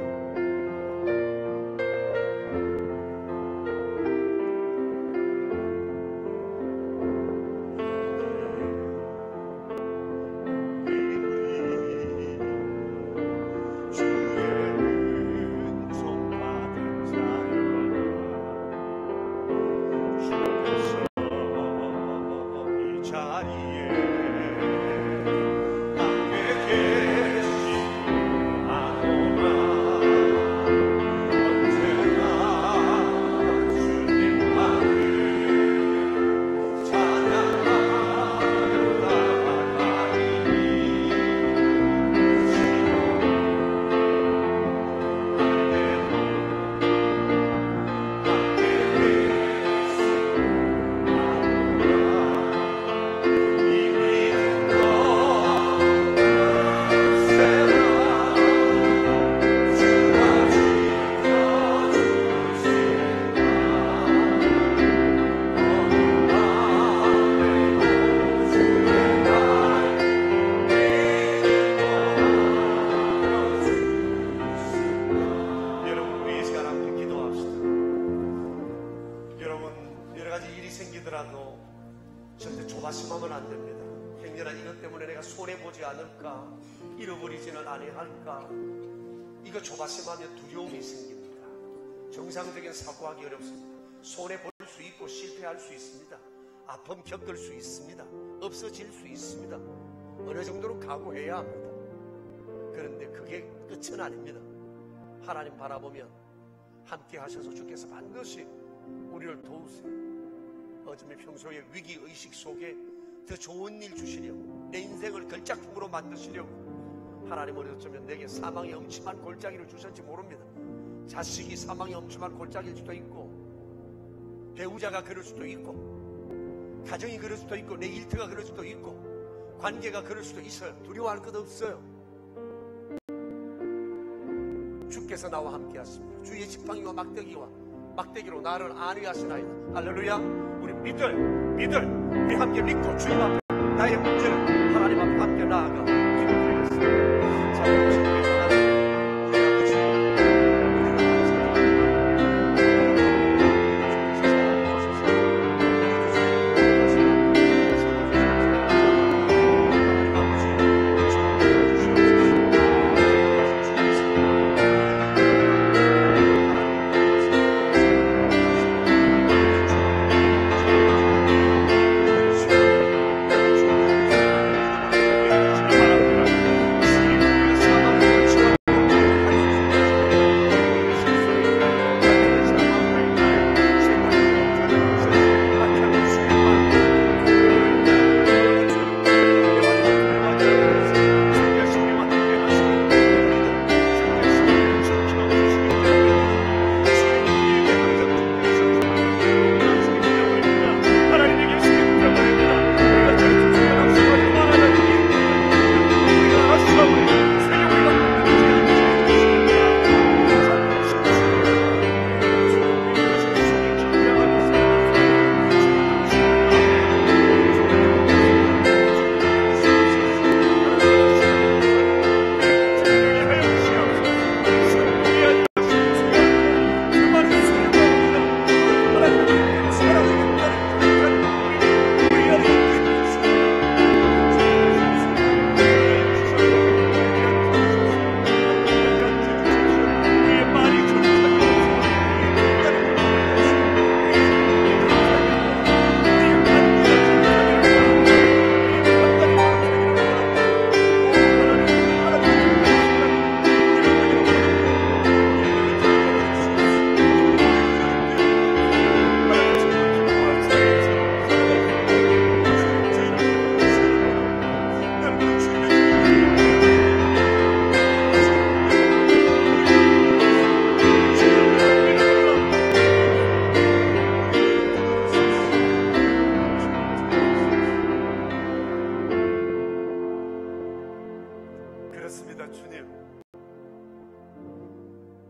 절대 조바심하면 안 됩니다. 행여나 이것 때문에 내가 손해보지 않을까, 잃어버리지는 아니할까, 이거 조바심하면 두려움이 생깁니다. 정상적인 사고하기 어렵습니다. 손해볼 수 있고 실패할 수 있습니다. 아픔 겪을 수 있습니다. 없어질 수 있습니다. 어느 정도는 각오해야 합니다. 그런데 그게 끝은 아닙니다. 하나님 바라보면 함께 하셔서 주께서 반드시 우리를 도우세요. 어쩌면 평소에 위기의식 속에 더 좋은 일 주시려고, 내 인생을 걸작품으로 만드시려고 하나님은 어쩌면 내게 사망의 엄침한 골짜기를 주셨는지 모릅니다. 자식이 사망의 엄침한 골짜기일 수도 있고, 배우자가 그럴 수도 있고, 가정이 그럴 수도 있고, 내 일터가 그럴 수도 있고, 관계가 그럴 수도 있어요. 두려워할 것 없어요. 주께서 나와 함께 하십니다. 주의 지팡이와 막대기로 나를 안위하시나이다. 할렐루야. 우리 우리 함께 믿고 주님 앞에 나의 문제를 하나님 앞에 함께 나아가 기도드리겠습니다. 자, 우리 주님의 하나님, 우리 아버지,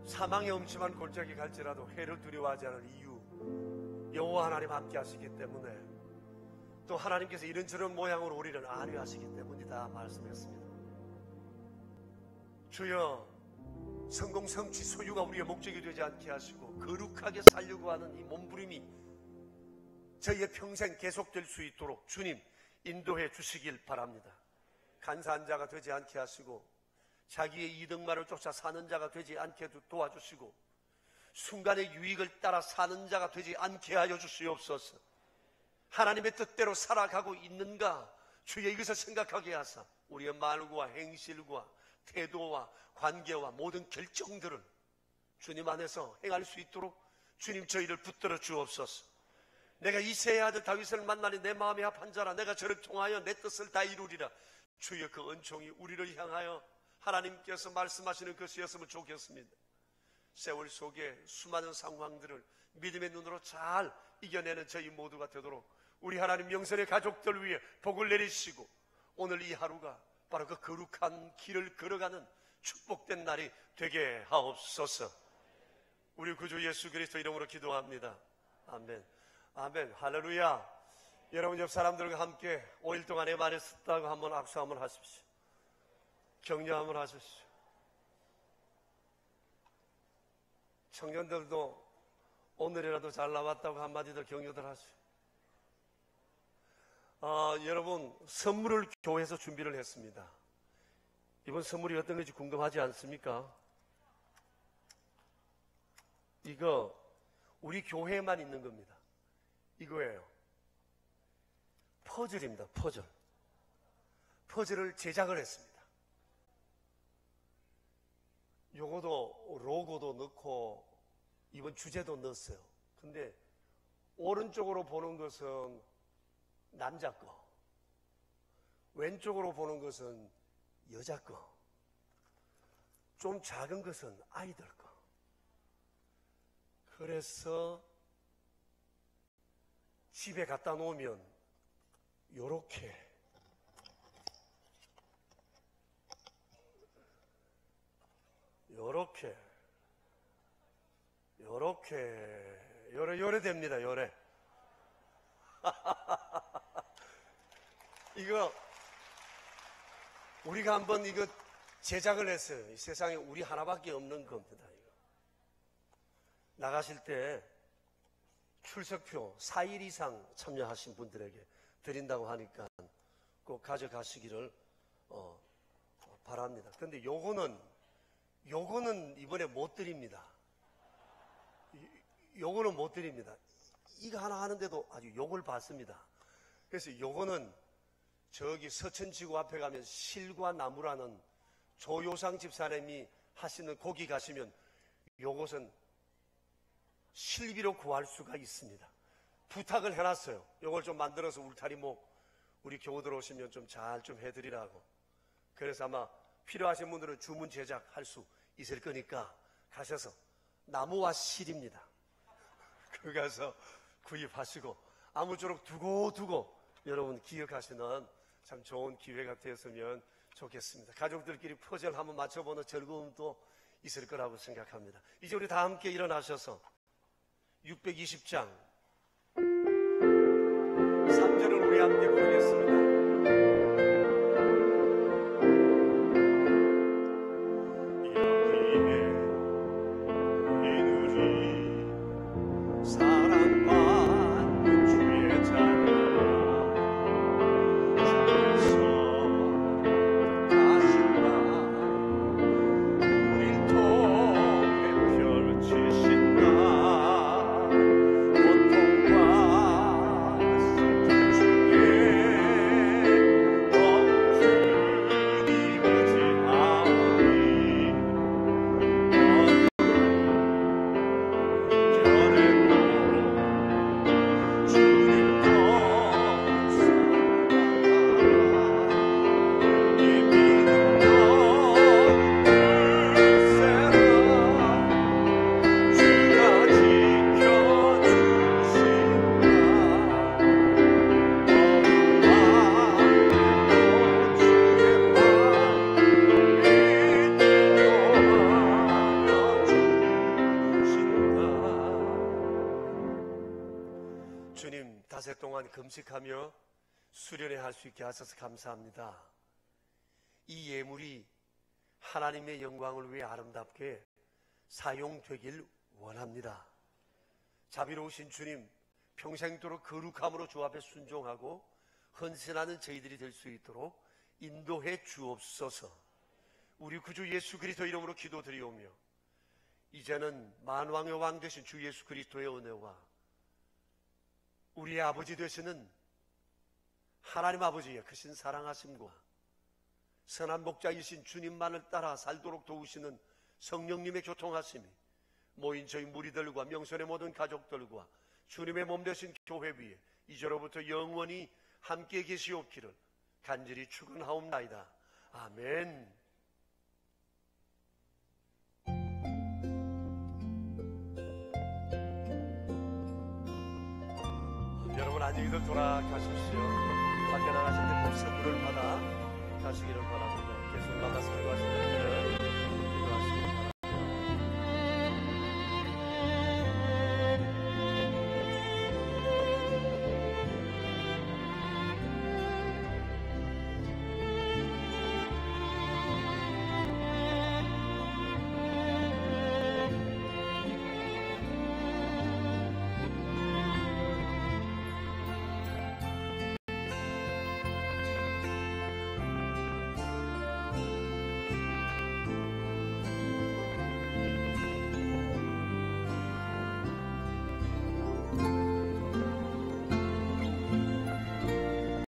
사망의 엄침한 골짜기 갈지라도 해를 두려워하지 않을 이유, 여호와 하나님 함께 하시기 때문에, 또 하나님께서 이런저런 모양으로 우리를 안위하시기 때문에 바랍니다 말씀했습니다. 주여, 성공 성취 소유가 우리의 목적이 되지 않게 하시고 거룩하게 살려고 하는 이 몸부림이 저희의 평생 계속될 수 있도록 주님 인도해 주시길 바랍니다. 간사한 자가 되지 않게 하시고 자기의 이득만을 쫓아 사는 자가 되지 않게 도와주시고 순간의 유익을 따라 사는 자가 되지 않게 하여 주시옵소서. 하나님의 뜻대로 살아가고 있는가 주여 이것을 생각하게 하사 우리의 말과 행실과 태도와 관계와 모든 결정들을 주님 안에서 행할 수 있도록 주님 저희를 붙들어 주옵소서. 내가 이새의 아들 다윗을 만나니 내 마음이 합한 자라. 내가 저를 통하여 내 뜻을 다 이루리라. 주여 그 은총이 우리를 향하여 하나님께서 말씀하시는 것이었으면 좋겠습니다. 세월 속에 수많은 상황들을 믿음의 눈으로 잘 이겨내는 저희 모두가 되도록 우리 하나님 영선의 가족들 위해 복을 내리시고 오늘 이 하루가 바로 그 거룩한 길을 걸어가는 축복된 날이 되게 하옵소서. 우리 구주 예수 그리스도 이름으로 기도합니다. 아멘. 아멘. 할렐루야. 여러분 옆 사람들과 함께 5일 동안 내 말에 섰다고 한번 악수 한번 하십시오. 격려 한번 하십시오. 청년들도 오늘이라도 잘 나왔다고 한마디들 격려들 하시오. 여러분 선물을 교회에서 준비를 했습니다. 이번 선물이 어떤 건지 궁금하지 않습니까? 이거 우리 교회에만 있는 겁니다. 이거예요. 퍼즐입니다. 퍼즐. 퍼즐을 제작을 했습니다. 요거도 로고도 넣고 이번 주제도 넣었어요. 근데 오른쪽으로 보는 것은 남자 거, 왼쪽으로 보는 것은 여자 거, 좀 작은 것은 아이들 거. 그래서 집에 갖다 놓으면 요렇게 요래 됩니다. 요래. 이거 우리가 한번 이거 제작을 했어요. 이 세상에 우리 하나밖에 없는 겁니다. 이거. 나가실 때 출석표 4일 이상 참여하신 분들에게 드린다고 하니까 꼭 가져가시기를 바랍니다. 근데 요거는 이번에 못 드립니다. 요거는 못 드립니다. 이거 하나 하는데도 아주 욕을 받습니다. 그래서 요거는 저기 서천지구 앞에 가면 실과 나무라는 조효상 집사님이 하시는 거기 가시면 요것은 실비로 구할 수가 있습니다. 부탁을 해놨어요. 요걸 좀 만들어서 울타리목 우리 교우들 오시면 좀 잘 좀 해드리라고. 그래서 아마 필요하신 분들은 주문 제작할 수 있을 거니까 가셔서 나무와 실입니다. 그 가서 구입하시고 아무쪼록 두고 여러분 기억하시는 참 좋은 기회가 되었으면 좋겠습니다. 가족들끼리 퍼즐 한번 맞춰보는 즐거움도 있을 거라고 생각합니다. 이제 우리 다 함께 일어나셔서 620장 3절을 우리 함께 부르겠습니다. 금식하며 수련회 할 수 있게 하셔서 감사합니다. 이 예물이 하나님의 영광을 위해 아름답게 사용되길 원합니다. 자비로우신 주님, 평생도록 거룩함으로 주 앞에 순종하고 헌신하는 저희들이 될 수 있도록 인도해 주옵소서. 우리 구주 예수 그리스도 이름으로 기도드리오며 이제는 만왕의 왕 되신 주 예수 그리스도의 은혜와 우리의 아버지 되시는 하나님 아버지의 크신 사랑하심과 선한 목자이신 주님만을 따라 살도록 도우시는 성령님의 교통하심이 모인 저희 무리들과 명선의 모든 가족들과 주님의 몸 되신 교회 위에 이제로부터 영원히 함께 계시옵기를 간절히 축원하옵나이다. 아멘. 여러분 안녕히들 돌아가십시오. 밖에 나가실 때 꼭 선물을 받아 가시기를 바랍니다. 계속 만나서 기도하시는 분들은